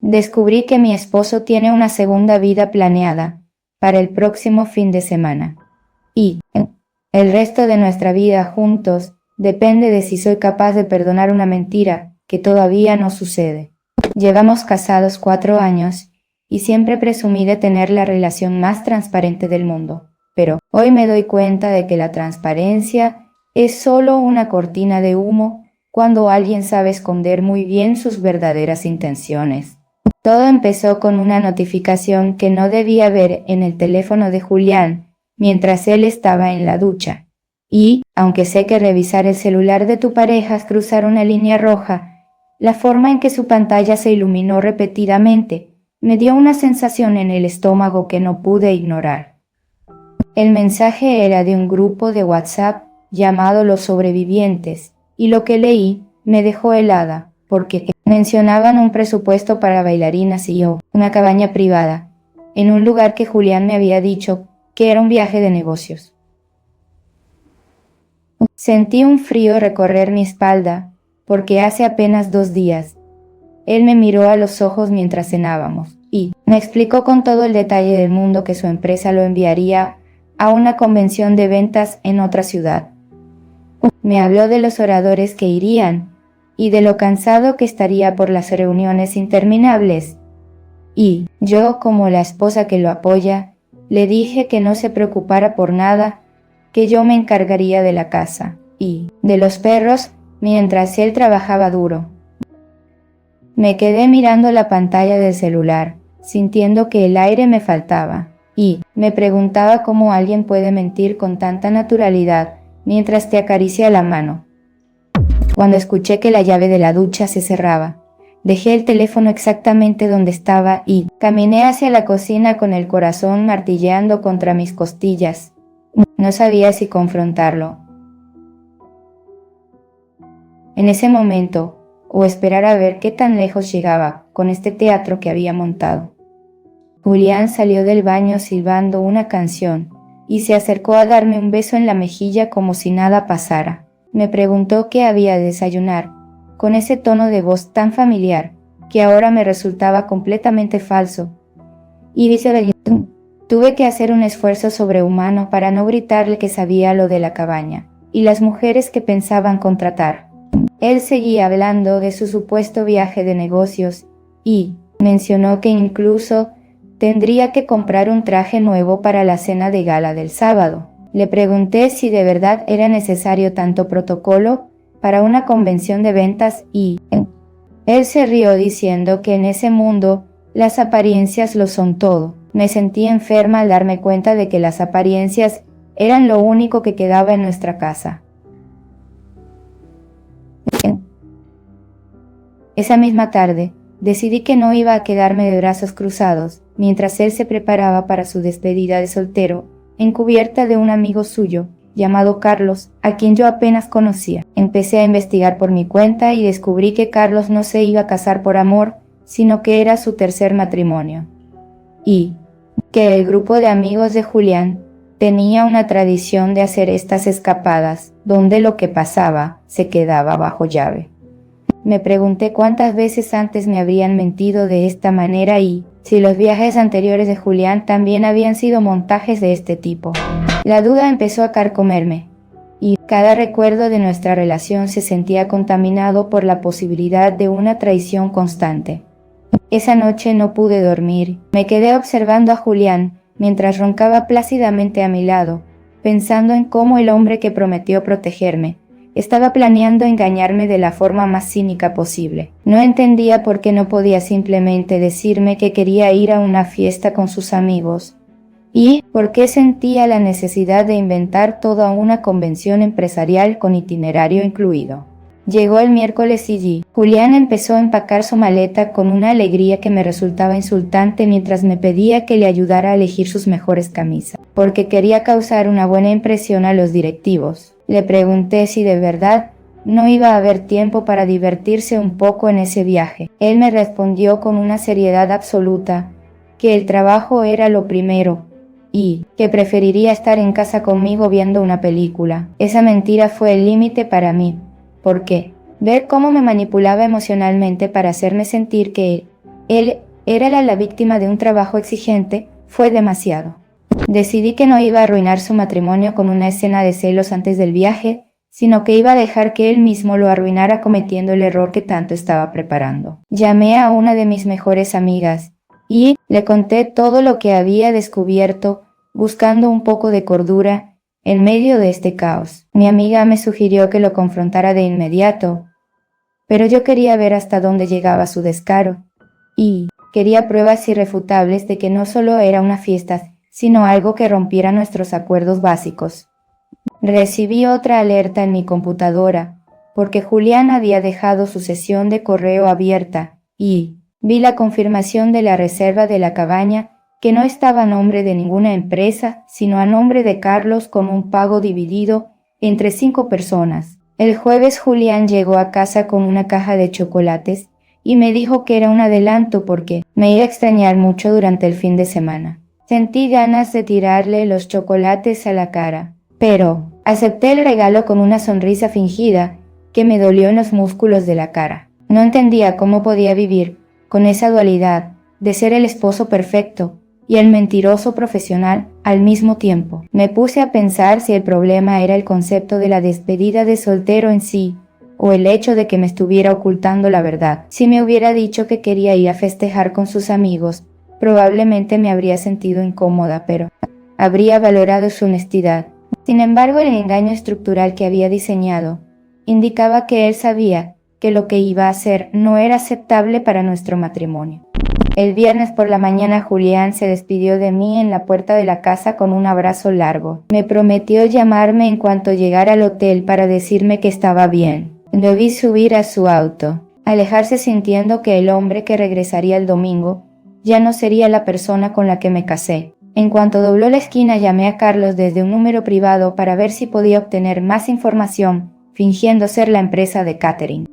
descubrí que mi esposo tiene una segunda vida planeada para el próximo fin de semana. Y el resto de nuestra vida juntos depende de si soy capaz de perdonar una mentira que todavía no sucede. Llevamos casados 4 años y siempre presumí de tener la relación más transparente del mundo. Pero hoy me doy cuenta de que la transparencia es solo una cortina de humo cuando alguien sabe esconder muy bien sus verdaderas intenciones. Todo empezó con una notificación que no debía ver en el teléfono de Julián mientras él estaba en la ducha. Y, aunque sé que revisar el celular de tu pareja es cruzar una línea roja, la forma en que su pantalla se iluminó repetidamente me dio una sensación en el estómago que no pude ignorar. El mensaje era de un grupo de WhatsApp llamado Los Sobrevivientes, y lo que leí me dejó helada, porque mencionaban un presupuesto para bailarinas y una cabaña privada, en un lugar que Julián me había dicho que era un viaje de negocios. Sentí un frío recorrer mi espalda, porque hace apenas 2 días, él me miró a los ojos mientras cenábamos, y me explicó con todo el detalle del mundo que su empresa lo enviaría a una convención de ventas en otra ciudad. Me habló de los oradores que irían, y de lo cansado que estaría por las reuniones interminables. Y yo, como la esposa que lo apoya, le dije que no se preocupara por nada, que yo me encargaría de la casa y de los perros mientras él trabajaba duro. Me quedé mirando la pantalla del celular, sintiendo que el aire me faltaba, y me preguntaba cómo alguien puede mentir con tanta naturalidad mientras te acaricia la mano. Cuando escuché que la llave de la ducha se cerraba, dejé el teléfono exactamente donde estaba y caminé hacia la cocina con el corazón martilleando contra mis costillas. No sabía si confrontarlo en ese momento o esperar a ver qué tan lejos llegaba con este teatro que había montado. Julián salió del baño silbando una canción y se acercó a darme un beso en la mejilla como si nada pasara. Me preguntó qué había de desayunar, con ese tono de voz tan familiar que ahora me resultaba completamente falso. Y viceversa, tuve que hacer un esfuerzo sobrehumano para no gritarle que sabía lo de la cabaña y las mujeres que pensaban contratar. Él seguía hablando de su supuesto viaje de negocios y mencionó que incluso tendría que comprar un traje nuevo para la cena de gala del sábado. Le pregunté si de verdad era necesario tanto protocolo para una convención de ventas y él se rió diciendo que en ese mundo las apariencias lo son todo. Me sentí enferma al darme cuenta de que las apariencias eran lo único que quedaba en nuestra casa. Esa misma tarde, decidí que no iba a quedarme de brazos cruzados mientras él se preparaba para su despedida de soltero, encubierta de un amigo suyo, llamado Carlos, a quien yo apenas conocía. Empecé a investigar por mi cuenta y descubrí que Carlos no se iba a casar por amor, sino que era su tercer matrimonio. Y que el grupo de amigos de Julián tenía una tradición de hacer estas escapadas, donde lo que pasaba se quedaba bajo llave. Me pregunté cuántas veces antes me habrían mentido de esta manera y si los viajes anteriores de Julián también habían sido montajes de este tipo. La duda empezó a carcomerme, y cada recuerdo de nuestra relación se sentía contaminado por la posibilidad de una traición constante. Esa noche no pude dormir. Me quedé observando a Julián mientras roncaba plácidamente a mi lado, pensando en cómo el hombre que prometió protegerme estaba planeando engañarme de la forma más cínica posible. No entendía por qué no podía simplemente decirme que quería ir a una fiesta con sus amigos y por qué sentía la necesidad de inventar toda una convención empresarial con itinerario incluido. Llegó el miércoles y Julián empezó a empacar su maleta con una alegría que me resultaba insultante mientras me pedía que le ayudara a elegir sus mejores camisas, porque quería causar una buena impresión a los directivos. Le pregunté si de verdad no iba a haber tiempo para divertirse un poco en ese viaje. Él me respondió con una seriedad absoluta que el trabajo era lo primero y que preferiría estar en casa conmigo viendo una película. Esa mentira fue el límite para mí, porque ver cómo me manipulaba emocionalmente para hacerme sentir que él era la víctima de un trabajo exigente, fue demasiado. Decidí que no iba a arruinar su matrimonio con una escena de celos antes del viaje, sino que iba a dejar que él mismo lo arruinara cometiendo el error que tanto estaba preparando. Llamé a una de mis mejores amigas y le conté todo lo que había descubierto, buscando un poco de cordura en medio de este caos. Mi amiga me sugirió que lo confrontara de inmediato, pero yo quería ver hasta dónde llegaba su descaro y quería pruebas irrefutables de que no solo era una fiesta, sino algo que rompiera nuestros acuerdos básicos. Recibí otra alerta en mi computadora, porque Julián había dejado su sesión de correo abierta, y vi la confirmación de la reserva de la cabaña, que no estaba a nombre de ninguna empresa, sino a nombre de Carlos con un pago dividido entre 5 personas. El jueves Julián llegó a casa con una caja de chocolates y me dijo que era un adelanto porque me iba a extrañar mucho durante el fin de semana. Sentí ganas de tirarle los chocolates a la cara, pero acepté el regalo con una sonrisa fingida que me dolió en los músculos de la cara. No entendía cómo podía vivir con esa dualidad de ser el esposo perfecto y el mentiroso profesional al mismo tiempo. Me puse a pensar si el problema era el concepto de la despedida de soltero en sí, o el hecho de que me estuviera ocultando la verdad. Si me hubiera dicho que quería ir a festejar con sus amigos, probablemente me habría sentido incómoda, pero habría valorado su honestidad. Sin embargo, el engaño estructural que había diseñado indicaba que él sabía que lo que iba a hacer no era aceptable para nuestro matrimonio. El viernes por la mañana Julián se despidió de mí en la puerta de la casa con un abrazo largo. Me prometió llamarme en cuanto llegara al hotel para decirme que estaba bien. Lo vi subir a su auto, alejarse sintiendo que el hombre que regresaría el domingo ya no sería la persona con la que me casé. En cuanto dobló la esquina llamé a Carlos desde un número privado para ver si podía obtener más información, fingiendo ser la empresa de catering.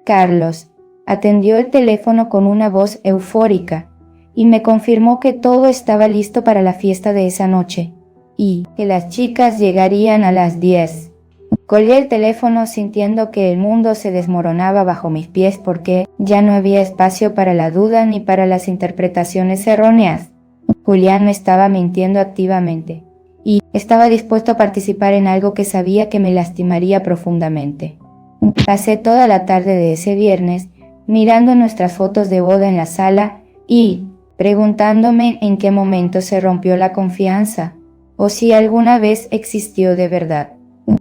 Carlos atendió el teléfono con una voz eufórica y me confirmó que todo estaba listo para la fiesta de esa noche y que las chicas llegarían a las 10. Colgué el teléfono sintiendo que el mundo se desmoronaba bajo mis pies porque ya no había espacio para la duda ni para las interpretaciones erróneas. Julián me estaba mintiendo activamente y estaba dispuesto a participar en algo que sabía que me lastimaría profundamente. Pasé toda la tarde de ese viernes mirando nuestras fotos de boda en la sala y preguntándome en qué momento se rompió la confianza o si alguna vez existió de verdad.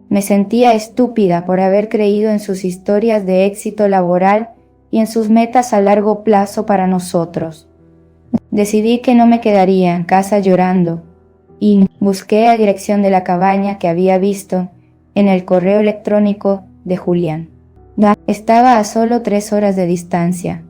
Me sentía estúpida por haber creído en sus historias de éxito laboral y en sus metas a largo plazo para nosotros. Decidí que no me quedaría en casa llorando y busqué la dirección de la cabaña que había visto en el correo electrónico de Julián. Estaba a solo 3 horas de distancia.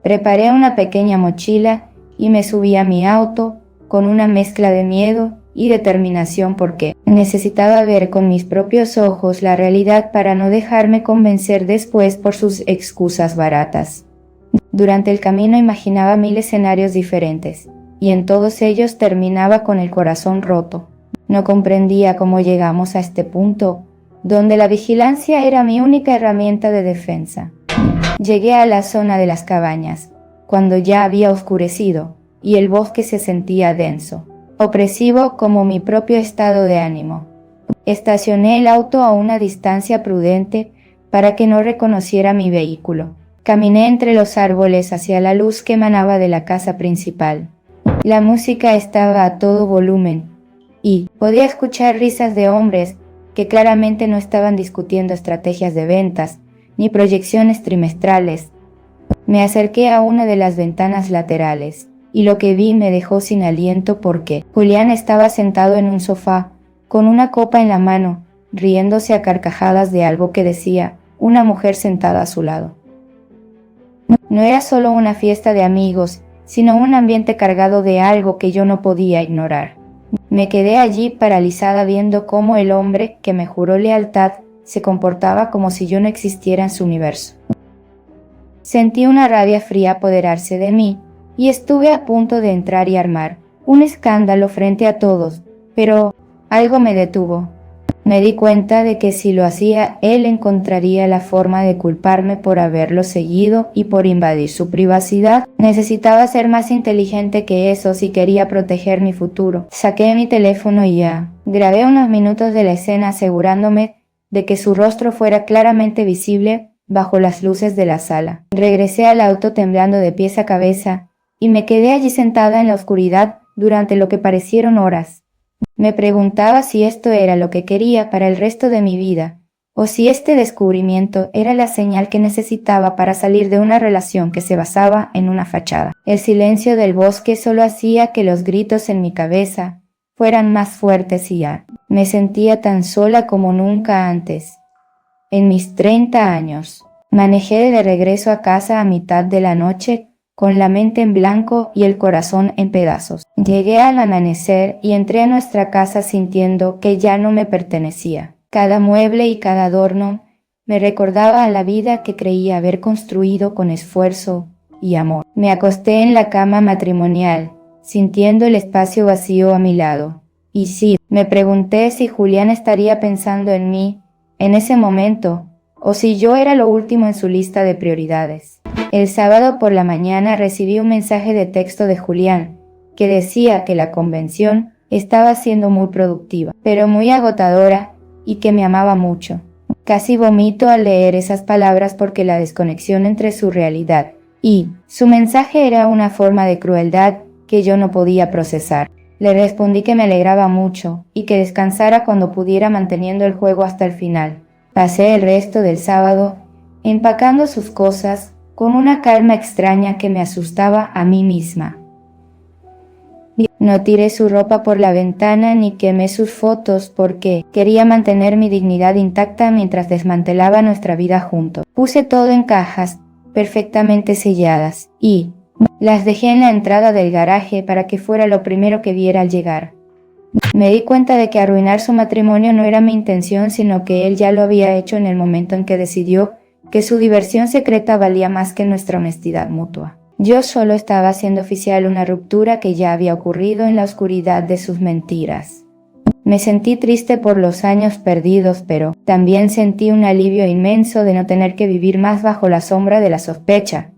Preparé una pequeña mochila y me subí a mi auto con una mezcla de miedo y determinación porque necesitaba ver con mis propios ojos la realidad para no dejarme convencer después por sus excusas baratas. Durante el camino imaginaba 1000 escenarios diferentes, y en todos ellos terminaba con el corazón roto. No comprendía cómo llegamos a este punto, donde la vigilancia era mi única herramienta de defensa. Llegué a la zona de las cabañas, cuando ya había oscurecido, y el bosque se sentía denso, opresivo como mi propio estado de ánimo. Estacioné el auto a una distancia prudente para que no reconociera mi vehículo. Caminé entre los árboles hacia la luz que emanaba de la casa principal. La música estaba a todo volumen y podía escuchar risas de hombres que claramente no estaban discutiendo estrategias de ventas ni proyecciones trimestrales. Me acerqué a una de las ventanas laterales y lo que vi me dejó sin aliento porque Julián estaba sentado en un sofá con una copa en la mano, riéndose a carcajadas de algo que decía una mujer sentada a su lado. No era solo una fiesta de amigos, sino un ambiente cargado de algo que yo no podía ignorar. Me quedé allí paralizada viendo cómo el hombre que me juró lealtad se comportaba como si yo no existiera en su universo. Sentí una rabia fría apoderarse de mí y estuve a punto de entrar y armar un escándalo frente a todos, pero algo me detuvo. Me di cuenta de que si lo hacía, él encontraría la forma de culparme por haberlo seguido y por invadir su privacidad. Necesitaba ser más inteligente que eso si quería proteger mi futuro. Saqué mi teléfono y grabé unos minutos de la escena asegurándome de que su rostro fuera claramente visible bajo las luces de la sala. Regresé al auto temblando de pies a cabeza y me quedé allí sentada en la oscuridad durante lo que parecieron horas. Me preguntaba si esto era lo que quería para el resto de mi vida, o si este descubrimiento era la señal que necesitaba para salir de una relación que se basaba en una fachada. El silencio del bosque solo hacía que los gritos en mi cabeza fueran más fuertes y me sentía tan sola como nunca antes. En mis 30 años, manejé de regreso a casa a mitad de la noche con la mente en blanco y el corazón en pedazos. Llegué al amanecer y entré a nuestra casa sintiendo que ya no me pertenecía. Cada mueble y cada adorno me recordaba a la vida que creía haber construido con esfuerzo y amor. Me acosté en la cama matrimonial, sintiendo el espacio vacío a mi lado. Y sí, me pregunté si Julián estaría pensando en mí en ese momento, o si yo era lo último en su lista de prioridades. El sábado por la mañana recibí un mensaje de texto de Julián, que decía que la convención estaba siendo muy productiva, pero muy agotadora y que me amaba mucho. Casi vomito al leer esas palabras porque la desconexión entre su realidad y su mensaje era una forma de crueldad que yo no podía procesar. Le respondí que me alegraba mucho y que descansara cuando pudiera manteniendo el juego hasta el final. Pasé el resto del sábado empacando sus cosas con una calma extraña que me asustaba a mí misma. No tiré su ropa por la ventana ni quemé sus fotos porque quería mantener mi dignidad intacta mientras desmantelaba nuestra vida juntos. Puse todo en cajas perfectamente selladas y las dejé en la entrada del garaje para que fuera lo primero que viera al llegar. Me di cuenta de que arruinar su matrimonio no era mi intención, sino que él ya lo había hecho en el momento en que decidió que su diversión secreta valía más que nuestra honestidad mutua. Yo solo estaba haciendo oficial una ruptura que ya había ocurrido en la oscuridad de sus mentiras. Me sentí triste por los años perdidos, pero también sentí un alivio inmenso de no tener que vivir más bajo la sombra de la sospecha.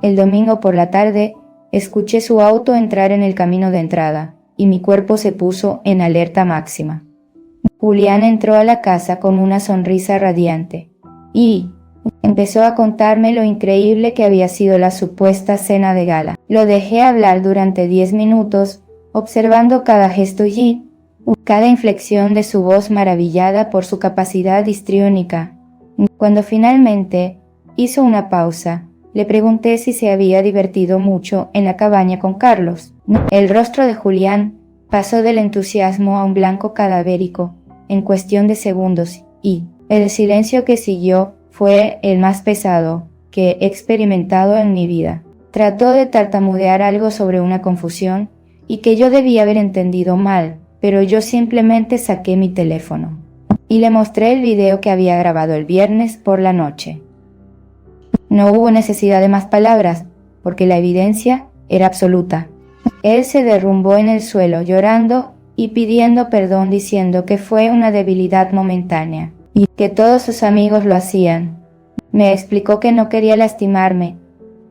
El domingo por la tarde, escuché su auto entrar en el camino de entrada, y mi cuerpo se puso en alerta máxima. Julián entró a la casa con una sonrisa radiante, y empezó a contarme lo increíble que había sido la supuesta cena de gala. Lo dejé hablar durante 10 minutos, observando cada gesto y cada inflexión de su voz maravillada por su capacidad histriónica. Cuando finalmente hizo una pausa, le pregunté si se había divertido mucho en la cabaña con Carlos. El rostro de Julián pasó del entusiasmo a un blanco cadavérico en cuestión de segundos y el silencio que siguió fue el más pesado que he experimentado en mi vida. Trató de tartamudear algo sobre una confusión y que yo debía haber entendido mal, pero yo simplemente saqué mi teléfono y le mostré el video que había grabado el viernes por la noche. No hubo necesidad de más palabras, porque la evidencia era absoluta. Él se derrumbó en el suelo llorando y pidiendo perdón, diciendo que fue una debilidad momentánea y que todos sus amigos lo hacían. Me explicó que no quería lastimarme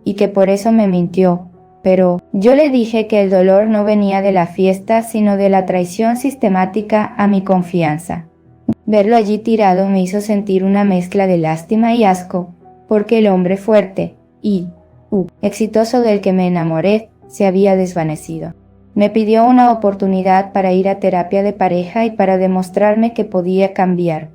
y que por eso me mintió, pero yo le dije que el dolor no venía de la fiesta, sino de la traición sistemática a mi confianza. Verlo allí tirado me hizo sentir una mezcla de lástima y asco, porque el hombre fuerte y exitoso del que me enamoré se había desvanecido. Me pidió una oportunidad para ir a terapia de pareja y para demostrarme que podía cambiar.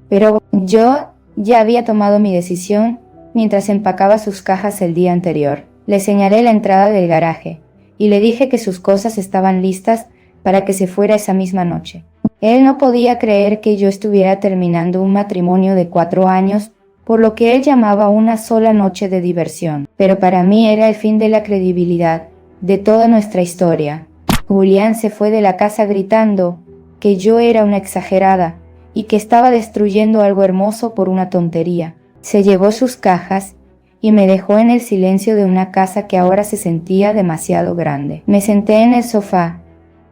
Pero yo ya había tomado mi decisión mientras empacaba sus cajas el día anterior. Le señalé la entrada del garaje y le dije que sus cosas estaban listas para que se fuera esa misma noche. Él no podía creer que yo estuviera terminando un matrimonio de 4 años por lo que él llamaba una sola noche de diversión, pero para mí era el fin de la credibilidad de toda nuestra historia. Julián se fue de la casa gritando que yo era una exagerada y que estaba destruyendo algo hermoso por una tontería. Se llevó sus cajas y me dejó en el silencio de una casa que ahora se sentía demasiado grande. Me senté en el sofá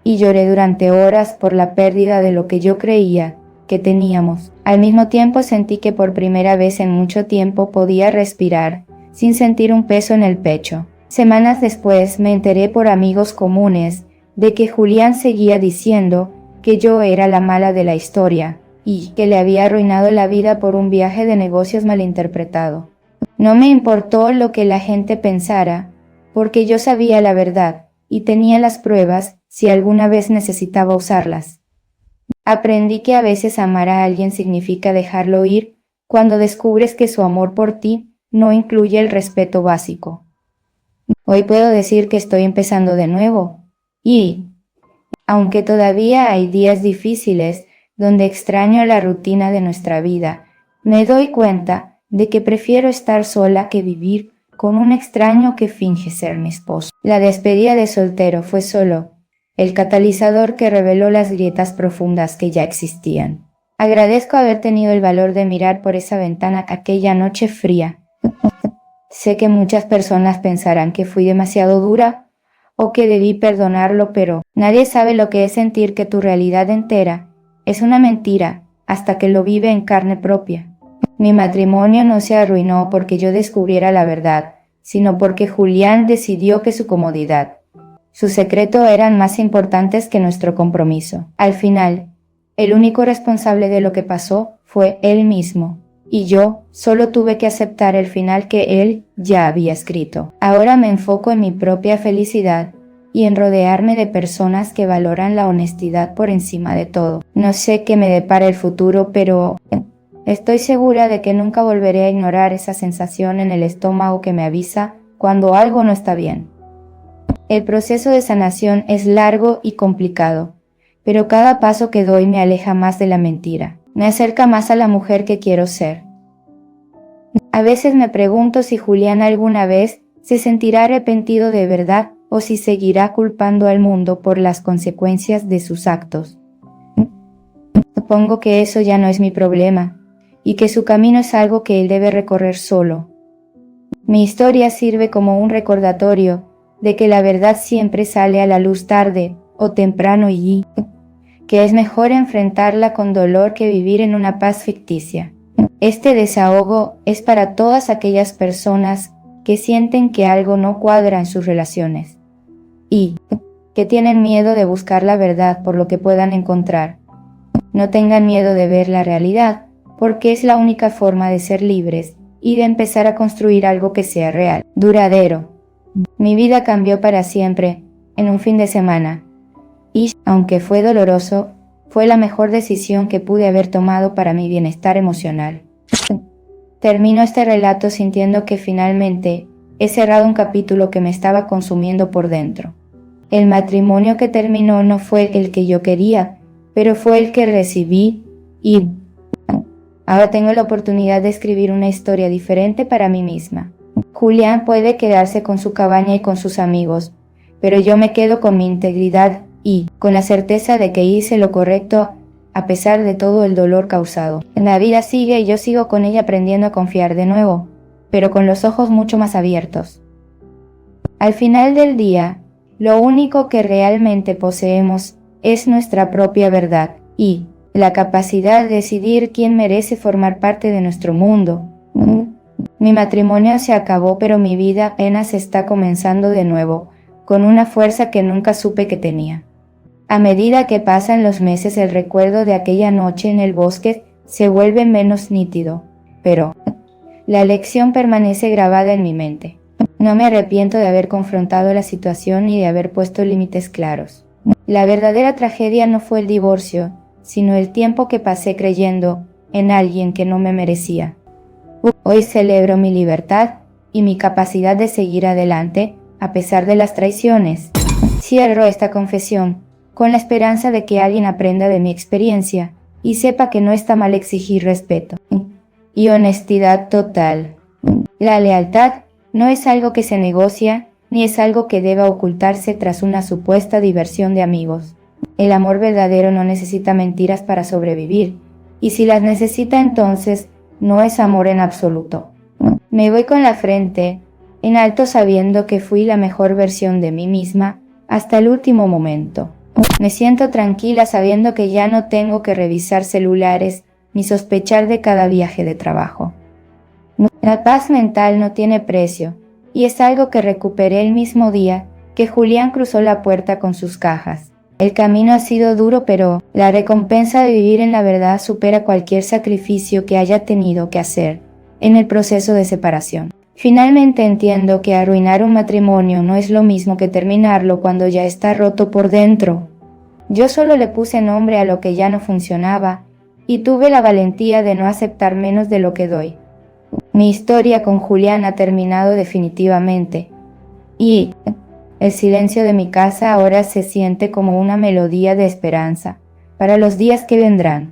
y lloré durante horas por la pérdida de lo que yo creía que teníamos. Al mismo tiempo sentí que por primera vez en mucho tiempo podía respirar, sin sentir un peso en el pecho. Semanas después me enteré por amigos comunes de que Julián seguía diciendo que yo era la mala de la historia y que le había arruinado la vida por un viaje de negocios malinterpretado. No me importó lo que la gente pensara, porque yo sabía la verdad y tenía las pruebas si alguna vez necesitaba usarlas. Aprendí que a veces amar a alguien significa dejarlo ir cuando descubres que su amor por ti no incluye el respeto básico. Hoy puedo decir que estoy empezando de nuevo y, aunque todavía hay días difíciles donde extraño la rutina de nuestra vida, me doy cuenta de que prefiero estar sola que vivir con un extraño que finge ser mi esposo. La despedida de soltero fue solo el catalizador que reveló las grietas profundas que ya existían. Agradezco haber tenido el valor de mirar por esa ventana aquella noche fría. Sé que muchas personas pensarán que fui demasiado dura o que debí perdonarlo, pero nadie sabe lo que es sentir que tu realidad entera es una mentira hasta que lo vive en carne propia. Mi matrimonio no se arruinó porque yo descubriera la verdad, sino porque Julián decidió que su comodidad, su secreto eran más importantes que nuestro compromiso. Al final, el único responsable de lo que pasó fue él mismo, y yo solo tuve que aceptar el final que él ya había escrito. Ahora me enfoco en mi propia felicidad y en rodearme de personas que valoran la honestidad por encima de todo. No sé qué me depara el futuro, pero estoy segura de que nunca volveré a ignorar esa sensación en el estómago que me avisa cuando algo no está bien. El proceso de sanación es largo y complicado, pero cada paso que doy me aleja más de la mentira, me acerca más a la mujer que quiero ser. A veces me pregunto si Julián alguna vez se sentirá arrepentido de verdad o si seguirá culpando al mundo por las consecuencias de sus actos. Supongo que eso ya no es mi problema, y que su camino es algo que él debe recorrer solo. Mi historia sirve como un recordatorio de que la verdad siempre sale a la luz tarde o temprano y que es mejor enfrentarla con dolor que vivir en una paz ficticia. Este desahogo es para todas aquellas personas que sienten que algo no cuadra en sus relaciones y que tienen miedo de buscar la verdad por lo que puedan encontrar. No tengan miedo de ver la realidad, porque es la única forma de ser libres y de empezar a construir algo que sea real, duradero. Mi vida cambió para siempre en un fin de semana y, aunque fue doloroso, fue la mejor decisión que pude haber tomado para mi bienestar emocional. Termino este relato sintiendo que finalmente he cerrado un capítulo que me estaba consumiendo por dentro. El matrimonio que terminó no fue el que yo quería, pero fue el que recibí y ahora tengo la oportunidad de escribir una historia diferente para mí misma. Julián puede quedarse con su cabaña y con sus amigos, pero yo me quedo con mi integridad y con la certeza de que hice lo correcto a pesar de todo el dolor causado. La vida sigue y yo sigo con ella aprendiendo a confiar de nuevo, pero con los ojos mucho más abiertos. Al final del día, lo único que realmente poseemos es nuestra propia verdad y la capacidad de decidir quién merece formar parte de nuestro mundo. Mi matrimonio se acabó, pero mi vida apenas está comenzando de nuevo, con una fuerza que nunca supe que tenía. A medida que pasan los meses, el recuerdo de aquella noche en el bosque se vuelve menos nítido, pero la lección permanece grabada en mi mente. No me arrepiento de haber confrontado la situación y de haber puesto límites claros. La verdadera tragedia no fue el divorcio, sino el tiempo que pasé creyendo en alguien que no me merecía. Hoy celebro mi libertad y mi capacidad de seguir adelante a pesar de las traiciones. Cierro esta confesión con la esperanza de que alguien aprenda de mi experiencia y sepa que no está mal exigir respeto y honestidad total. La lealtad no es algo que se negocia, ni es algo que deba ocultarse tras una supuesta diversión de amigos. El amor verdadero no necesita mentiras para sobrevivir, y si las necesita entonces no es amor en absoluto. Me voy con la frente en alto sabiendo que fui la mejor versión de mí misma hasta el último momento. Me siento tranquila sabiendo que ya no tengo que revisar celulares ni sospechar de cada viaje de trabajo. La paz mental no tiene precio, y es algo que recuperé el mismo día que Julián cruzó la puerta con sus cajas. El camino ha sido duro, pero la recompensa de vivir en la verdad supera cualquier sacrificio que haya tenido que hacer en el proceso de separación. Finalmente entiendo que arruinar un matrimonio no es lo mismo que terminarlo cuando ya está roto por dentro. Yo solo le puse nombre a lo que ya no funcionaba y tuve la valentía de no aceptar menos de lo que doy. Mi historia con Julián ha terminado definitivamente y el silencio de mi casa ahora se siente como una melodía de esperanza para los días que vendrán.